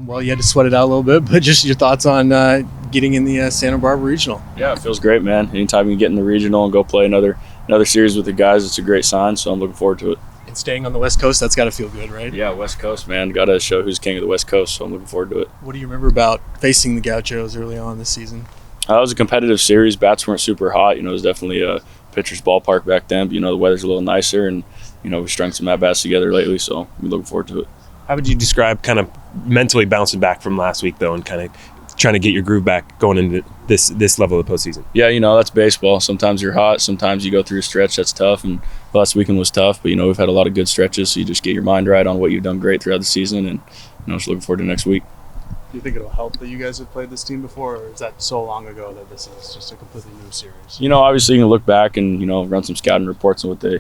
Well, you had to sweat it out a little bit, but just your thoughts on getting in the Santa Barbara Regional. Yeah, it feels great, man. Anytime you can get in the regional and go play another series with the guys, it's a great sign, so I'm looking forward to it. And staying on the West Coast, that's got to feel good, right? Yeah, West Coast, man. Got to show who's king of the West Coast, so I'm looking forward to it. What do you remember about facing the Gauchos early on this season? It was a competitive series. Bats weren't super hot. It was definitely a pitcher's ballpark back then, but, the weather's a little nicer, and, we strung some at-bats together lately, so we're looking forward to it. How would you describe kind of mentally bouncing back from last week, though, and kind of trying to get your groove back going into this level of the postseason? Yeah, that's baseball. Sometimes you're hot. Sometimes you go through a stretch that's tough, and last weekend was tough. But, we've had a lot of good stretches, so you just get your mind right on what you've done great throughout the season, and, just looking forward to next week. Do you think it'll help that you guys have played this team before, or is that so long ago that this is just a completely new series? Obviously you can look back and, run some scouting reports on what they,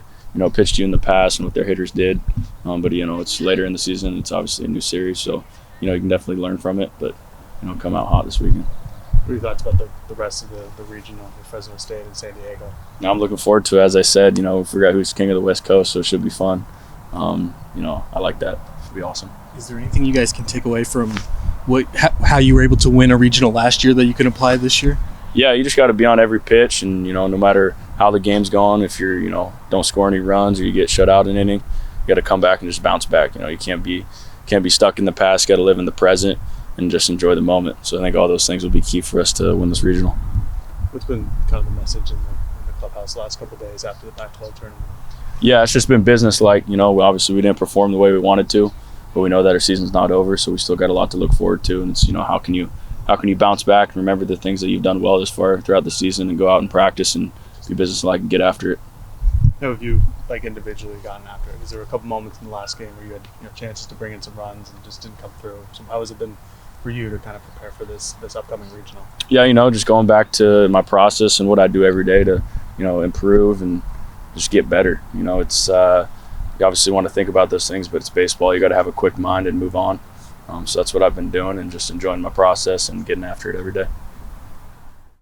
pitched you in the past and what their hitters did. But, it's later in the season. It's obviously a new series, so, you can definitely learn from it, but, come out hot this weekend. What are your thoughts about the rest of the regional, with Fresno State and San Diego? Now I'm looking forward to it. As I said, we forgot who's king of the West Coast, so it should be fun. I like that. It'll be awesome. Is there anything you guys can take away from how you were able to win a regional last year that you can apply this year? Yeah, you just got to be on every pitch, and no matter how the game's going, if you're don't score any runs or you get shut out in an inning, you got to come back and just bounce back. You can't be stuck in the past. You got to live in the present and just enjoy the moment. So I think all those things will be key for us to win this regional. What's been kind of the message in the clubhouse the last couple of days after the Pac-12 tournament? Yeah, it's just been business-like. Obviously we didn't perform the way we wanted to, but we know that our season's not over, so we still got a lot to look forward to. And it's how can you bounce back and remember the things that you've done well this far throughout the season and go out and practice and be business-like and get after it. Have you individually gotten after it? Because there were a couple moments in the last game where you had chances to bring in some runs and just didn't come through. So how has it been for you to kind of prepare for this upcoming regional? Yeah, just going back to my process and what I do every day to improve and just get better. It's you obviously want to think about those things, but it's baseball. You got to have a quick mind and move on. So that's what I've been doing and just enjoying my process and getting after it every day.